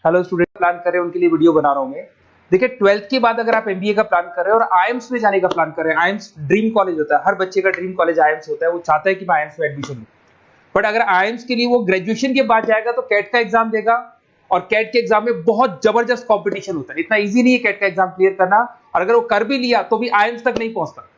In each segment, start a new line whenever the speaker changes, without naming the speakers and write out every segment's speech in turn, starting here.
Hello student plan कर रहे हैं उनके लिए वीडियो बना रहा हूं मैं। देखिए 12th के बाद अगर आप एमबीए का प्लान कर रहे हैं और आईएम्स में जाने का प्लान कर रहे हैं, आईएम्स ड्रीम कॉलेज होता है, हर बच्चे का ड्रीम कॉलेज आईएम्स होता है, वो चाहता है कि मैं आईएम्स में एडमिशन लूं। बट अगर आईएम्स के लिए वो ग्रेजुएशन के बाद जाएगा तो कैट का एग्जाम देगा और कैट के एग्जाम में बहुत जबरदस्त कॉम्पिटिशन होता है, इतना ईजी नहीं है कैट का एग्जाम क्लियर करना, और अगर वो कर भी लिया तो भी आईएम्स तक नहीं पहुंचता।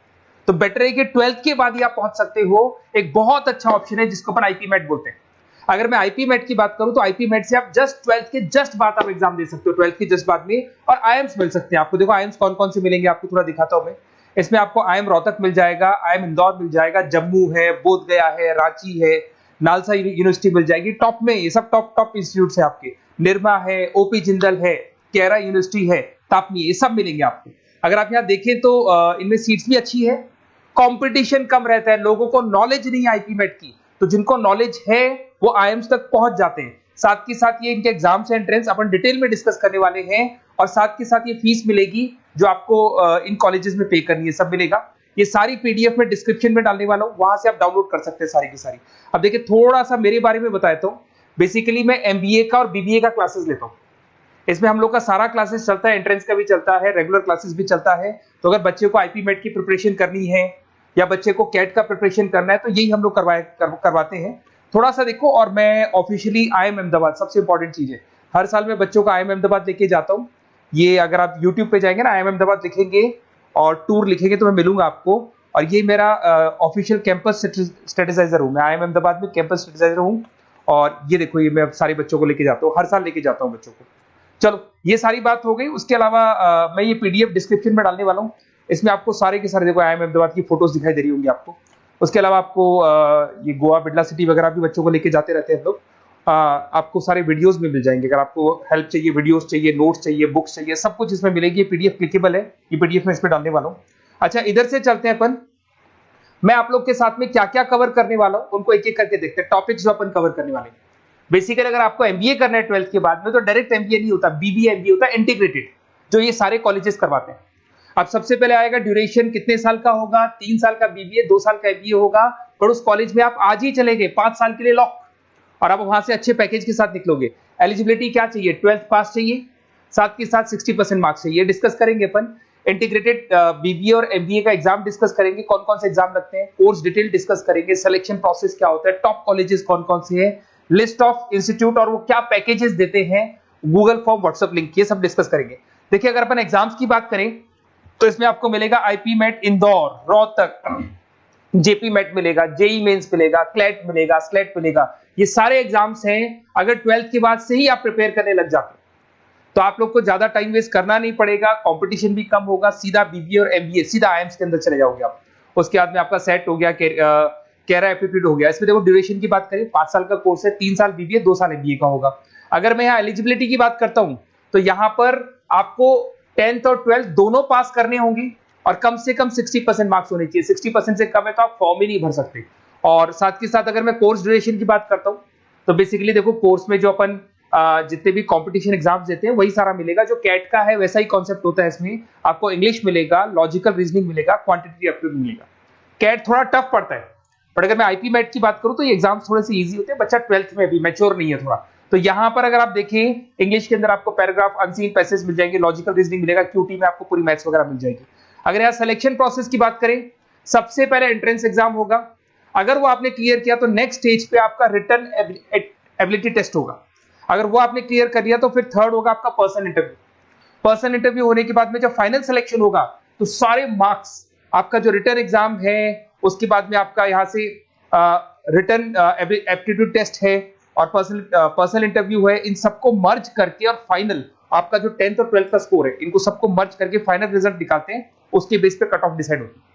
तो बेटर है कि 12th के बाद ही आप पहुंच सकते हो। एक बहुत अच्छा ऑप्शन है जिसको अपन आईपी मेट बोलते हैं। अगर मैं आईपी मेट की बात करूं तो आईपी मेट से आप जस्ट 12th के जस्ट बाद आप एग्जाम दे सकते हो, 12th के जस्ट बाद में, और आईएम्स मिल सकते हैं आपको। देखो आईएम्स कौन कौन से मिलेंगे आपको थोड़ा दिखाता हूं मैं। इसमें आपको आईएम रोहतक मिल जाएगा, आईएम इंदौर मिल जाएगा, जम्मू है, बोधगया है, रांची है, नालसा यूनिवर्सिटी मिल जाएगी टॉप में। ये सब टॉप टॉप इंस्टीट्यूट है आपके। निर्मा है, ओपी जिंदल है, केरा यूनिवर्सिटी है, तापनी, ये सब मिलेंगे आपको। अगर आप यहाँ देखें तो इनमें सीट्स भी अच्छी है, कंपटीशन कम रहता है, लोगों को नॉलेज नहीं है आईपी मेट की, तो जिनको नॉलेज है वो आईएम्स तक पहुंच जाते हैं। साथ के साथ ये इनके एग्जाम्स एंट्रेंस अपन डिटेल में डिस्कस करने वाले हैं, और साथ के साथ ये फीस मिलेगी जो आपको इन कॉलेजेस में पे करनी है, सब मिलेगा। ये सारी पीडीएफ में डिस्क्रिप्शन में डालने वाला हूं, वहां से आप डाउनलोड कर सकते हैं सारी की सारी। अब देखिए थोड़ा सा मेरे बारे में बताया तो बेसिकली मैं एमबीए का और बीबीए का क्लासेस लेता हूं। इसमें हम लोग का सारा क्लासेस चलता है, एंट्रेंस का भी चलता है, रेगुलर क्लासेस भी चलता है। तो अगर बच्चे को आईपी मेट की प्रिपरेशन करनी है या बच्चे को कैट का प्रिपरेशन करना है तो यही हम लोग करवाते हैं। थोड़ा सा देखो, और मैं ऑफिशियली आईएम अहमदाबाद, सबसे इंपॉर्टेंट चीज है, हर साल मैं बच्चों को आईएम अहमदाबाद लेके जाता हूँ। ये अगर आप यूट्यूब पे जाएंगे ना, आईएम अहमदाबाद लिखेंगे और टूर लिखेंगे तो मैं मिलूंगा आपको। और ये मेरा ऑफिशियल कैंपस स्ट्रेटेजाइजर हूँ, मैं आईएम अहमदाबाद में कैंपस स्ट्रेटेजाइजर हूँ। और ये देखो, ये मैं सारे बच्चों को लेके जाता हूँ, हर साल लेके जाता हूँ बच्चों को। चलो ये सारी बात हो गई। उसके अलावा मैं ये पीडीएफ डिस्क्रिप्शन में डालने वाला हूँ। इसमें आपको सारे के सारे देखो आईएम अहमदाबाद की फोटोज दिखाई दे रही होंगी आपको। उसके अलावा आपको ये गोवा, बिरला सिटी वगैरह भी बच्चों को लेके जाते रहते हैं हम लोग। आपको सारे वीडियोस में मिल जाएंगे। अगर आपको हेल्प चाहिए, वीडियोस चाहिए, नोट्स चाहिए, बुक्स चाहिए, सब कुछ इसमें मिलेगी। ये पीडीएफ क्लिकेबल है, ये पीडीएफ में इसमें डालने वाला हूँ। अच्छा इधर से चलते हैं अपन, मैं आप लोग के साथ में क्या क्या कवर करने वाला हूँ उनको एक एक करके देखते हैं, टॉपिक्स जो अपन कवर करने वाले हैं। बेसिकली अगर आपको एमबीए करना है 12th के बाद में तो डायरेक्ट एमबीए नहीं होता, बीबीए एमबीए होता है, इंटीग्रेटेड, जो ये सारे कॉलेजेस करवाते हैं। अब सबसे पहले आएगा ड्यूरेशन, कितने साल का होगा, 3 साल का बीबीए, 2 साल का एमबीए होगा, पर उस कॉलेज में आप आज ही चले गए, 5 साल के लिए लॉक, और आप वहां से अच्छे पैकेज के साथ निकलोगे। एलिजिबिलिटी क्या चाहिए, 12th पास चाहिए, साथ के साथ 60% मार्क्स चाहिए। डिस्कस करेंगे अपन इंटीग्रेटेड बीबीए और एमबीए का एग्जाम डिस्कस करेंगे, कौन कौन से एग्जाम लगते हैं, कोर्स डिटेल डिस्कस करेंगे, सिलेक्शन प्रोसेस क्या होता है, टॉप कॉलेजेस कौन कौन से हैं, लिस्ट ऑफ इंस्टीट्यूट और वो क्या पैकेजेस देते हैं, गूगल फॉर्म, व्हाट्सएप लिंक, ये सब डिस्कस करेंगे। देखिए अगर अपन एग्जाम्स की बात करें तो इसमें आपको मिलेगा IPMAT Indore, Rohtak, JIPMAT मिलेगा, जेई मेंस मिलेगा, क्लेट मिलेगा, स्लेट मिलेगा। ये सारे एग्जाम्स हैं। अगर 12th के बाद से ही आप प्रिपेयर करने लग जाते तो आप लोग को ज्यादा टाइम वेस्ट करना नहीं पड़ेगा, कंपटीशन भी कम होगा, सीधा बीबीए और एमबीए सीधा आईएम्स के अंदर चले जाओगे आप। उसके बाद में आपका सेट हो गया, कैरा एप्टीट्यूड हो गया। इसमें देखो ड्यूरेशन की बात करें, 5 साल का कोर्स है, 3 साल बीबीए, 2 साल एमबीए का होगा। अगर मैं यहाँ एलिजिबिलिटी की बात करता हूं तो यहाँ पर आपको 10th और 12th दोनों पास करने होंगे और कम से कम 60% मार्क्स होने चाहिए। 60% से कम है तो आप फॉर्म ही नहीं भर सकते। और साथ के साथ अगर मैं कोर्स ड्यूरेशन की बात करता हूँ तो बेसिकली देखो कोर्स में जो अपन जितने भी कंपटीशन एग्जाम्स देते हैं वही सारा मिलेगा, जो कैट का है वैसा ही कॉन्सेप्ट होता है। इसमें आपको इंग्लिश मिलेगा, लॉजिकल रीजनिंग मिलेगा, क्वांटिटेटिव एप्टीट्यूड मिलेगा। कैट थोड़ा टफ पड़ता है, बट अगर मैं आईपी मेट की बात करूं तो ये एग्जाम्स थोड़े से इजी होते हैं, बच्चा 12th में भी मैच्योर नहीं है थोड़ा। तो यहां पर अगर आप देखें इंग्लिश के अंदर आपको पैराग्राफ, अनसीन पैसेज मिल जाएंगे, लॉजिकल रीजनिंग मिलेगा, क्यूटी में आपको पूरी मैथ्स वगैरह मिल जाएगी। अगर यहाँ सिलेक्शन प्रोसेस की बात करें, सबसे पहले एंट्रेंस एग्जाम होगा, अगर वो आपने क्लियर किया तो नेक्स्ट स्टेज पे आपका रिटन एबिलिटी टेस्ट होगा। अगर वो आपने क्लियर कर लिया तो फिर थर्ड होगा आपका पर्सनल इंटरव्यू। पर्सनल इंटरव्यू होने के बाद में जब फाइनल सिलेक्शन होगा तो सारे मार्क्स, आपका जो रिटन एग्जाम है, उसके बाद में आपका यहाँ से रिटन एप्टीट्यूड टेस्ट है और पर्सनल इंटरव्यू है, इन सबको मर्ज करके और फाइनल आपका जो 10th और 12th का स्कोर है, इनको सबको मर्ज करके फाइनल रिजल्ट निकालते हैं। उसके बेस पे कट ऑफ डिसाइड होती है।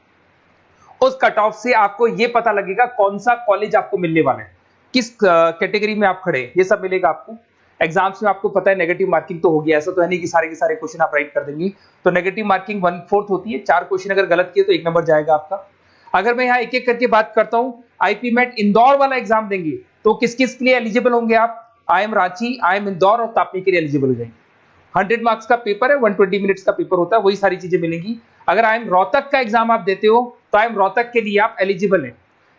उस कट ऑफ से आपको ये पता लगेगा कौन सा कॉलेज आपको मिलने वाला है, किस कैटेगरी में आप खड़े, ये सब मिलेगा आपको। एग्जाम्स में आपको पता है नेगेटिव मार्किंग तो होगी, ऐसा तो है नहीं कि सारे के सारे क्वेश्चन आप राइट कर देंगे। तो नेगेटिव मार्किंग 1/4 होती है, 4 क्वेश्चन अगर गलत किए तो 1 नंबर जाएगा आपका। अगर मैं यहाँ एक एक करके बात करता हूँ, आईपी मेट इंदौर वाला एग्जाम देंगे तो किस किस के लिए एलिजिबल होंगे आप, आईएम रांची, आईएम इंदौर और तापनी के लिए एलिजिबल हो जाएंगे। 100 मार्क्स का पेपर है, 120 मिनट्स का पेपर होता है, वही सारी चीजें मिलेंगी। अगर आईएम रोहतक का एग्जाम आप देते हो तो आईएम रोहतक के लिए आप एलिजिबल हैं।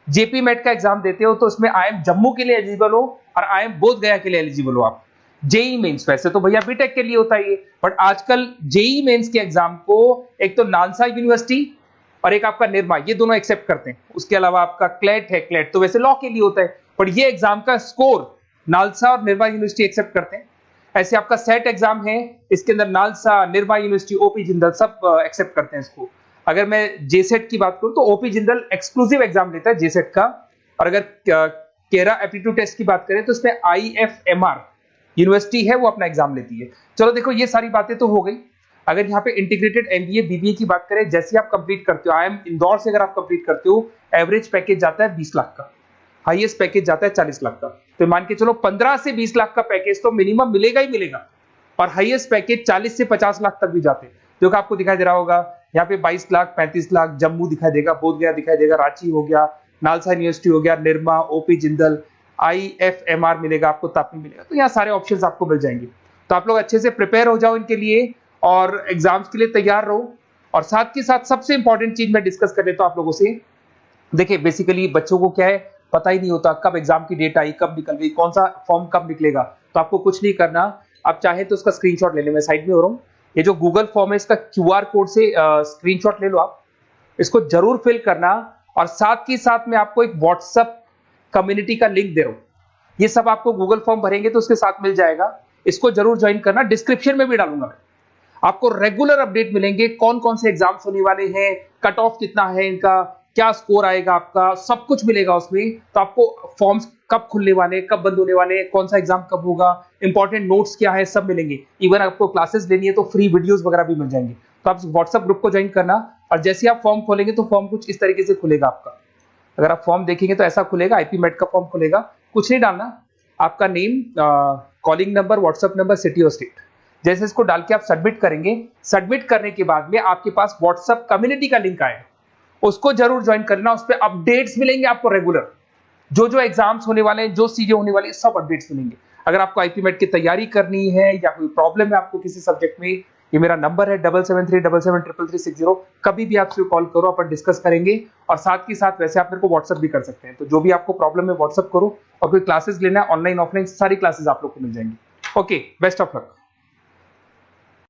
जेपी मेट का एग्जाम देते हो तो उसमें आईएम जम्मू के लिए एलिजिबल हो और आईएम बोधगया के लिए एलिजिबल हो आप। जेई मेंस, वैसे तो भैया बीटेक के लिए होता है ये, बट आजकल जेई मेंस के एग्जाम को एक तो नालसा यूनिवर्सिटी और एक आपका निर्मा, ये दोनों एक्सेप्ट करते हैं। उसके अलावा आपका क्लेट है, क्लेट तो वैसे लॉ के लिए होता है, पर ये एग्जाम का स्कोर नालसा और निर्मा यूनिवर्सिटी एक्सेप्ट करते हैं। ऐसे आपका सेट एग्जाम है, इसके अंदर NALSA, Nirma university, OP Jindal सब एक्सेप्ट करते हैं इसको। अगर मैं जेसेट की बात करूं तो ओपी जिंदल एक्सक्लूसिव एग्जाम लेता है जेसेट का, और अगर केरा एप्टीट्यूड टेस्ट की बात करें तो इसमें IFMR यूनिवर्सिटी है वो अपना एग्जाम लेती है। चलो देखो ये सारी बातें तो हो गई। अगर यहाँ पे इंटीग्रेटेड MBA BBA की बात करें, जैसे आप कंप्लीट करते हो, IIM इंदौर से अगर आप कंप्लीट करते हो, एवरेज पैकेज जाता है 20 लाख का, हाईएस्ट पैकेज जाता है 40 लाख का। तो मान के चलो 15 से 20 लाख का पैकेज तो मिनिमम मिलेगा ही मिलेगा, और हाईएस्ट पैकेज 40 से 50 लाख तक भी जाते हैं। जो कि आपको दिखाई दे रहा होगा यहाँ पे 22 लाख, 35 लाख, जम्मू दिखाई देगा, बोधगया दिखाई देगा, रांची हो गया, नालसा यूनिवर्सिटी हो गया, निर्मा, ओपी जिंदल, IFMR मिलेगा आपको, तापी मिलेगा। तो यहाँ सारे ऑप्शंस आपको मिल जाएंगे। तो आप लोग अच्छे से प्रिपेयर हो जाओ इनके लिए और एग्जाम्स के लिए तैयार रहो। और साथ के साथ सबसे इंपॉर्टेंट चीज मैं डिस्कस कर लेता हूं आप लोगों से। देखिए बेसिकली बच्चों को क्या है, पता ही नहीं होता कब एग्जाम की डेट आई, कब निकल गई, कौन सा फॉर्म कब निकलेगा। तो आपको कुछ नहीं करना, आप चाहे तो उसका स्क्रीनशॉट ले लें, मैं साइड में हो रहा हूँ। ये जो गूगल फॉर्म है इसका QR कोड से स्क्रीनशॉट ले लो आप, इसको जरूर फिल करना। और साथ ही साथ में आपको एक व्हाट्सएप कम्युनिटी का लिंक दे रहा हूं, ये सब आपको गूगल फॉर्म भरेंगे तो उसके साथ मिल जाएगा, इसको जरूर ज्वाइन करना। डिस्क्रिप्शन में भी डालूंगा मैं, आपको रेगुलर अपडेट मिलेंगे, कौन कौन से एग्जाम्स होने वाले हैं, कट ऑफ कितना है इनका, क्या स्कोर आएगा आपका, सब कुछ मिलेगा उसमें। तो आपको फॉर्म्स कब खुलने वाले, कब बंद होने वाले, कौन सा एग्जाम कब होगा, इंपॉर्टेंट नोट्स क्या है, सब मिलेंगे। इवन आपको क्लासेस लेनी है तो फ्री वीडियोस वगैरह भी मिल जाएंगे। तो आप व्हाट्सएप ग्रुप को ज्वाइन करना, और जैसे आप फॉर्म खोलेंगे तो फॉर्म कुछ इस तरीके से खुलेगा आपका। अगर आप फॉर्म देखेंगे तो ऐसा खुलेगा, IP MET का फॉर्म खुलेगा। कुछ नहीं डालना, आपका name, calling number, WhatsApp number, city और स्टेट, जैसे इसको डाल के आप सबमिट करेंगे। सबमिट करने के बाद में आपके पास व्हाट्सएप कम्युनिटी का लिंक आएगा, उसको जरूर ज्वाइन करना। उस पर अपडेट्स मिलेंगे आपको रेगुलर, जो एग्जाम्स होने वाले हैं, जो चीजें होने वाली है, सब अपडेट्स मिलेंगे। अगर आपको IP MET की तैयारी करनी है या कोई प्रॉब्लम है आपको किसी सब्जेक्ट में, ये मेरा नंबर है 7737733360, कभी भी आपसे कॉल करो, अपन डिस्कस करेंगे। और साथ ही साथ वैसे आप मेरे को व्हाट्सएप भी कर सकते हैं। तो जो भी आपको प्रॉब्लम है व्हाट्सएप करो, और कोई क्लासेस लेना है ऑनलाइन ऑफलाइन, सारी क्लासेस आप लोग को मिल जाएंगी। Okay, best of luck.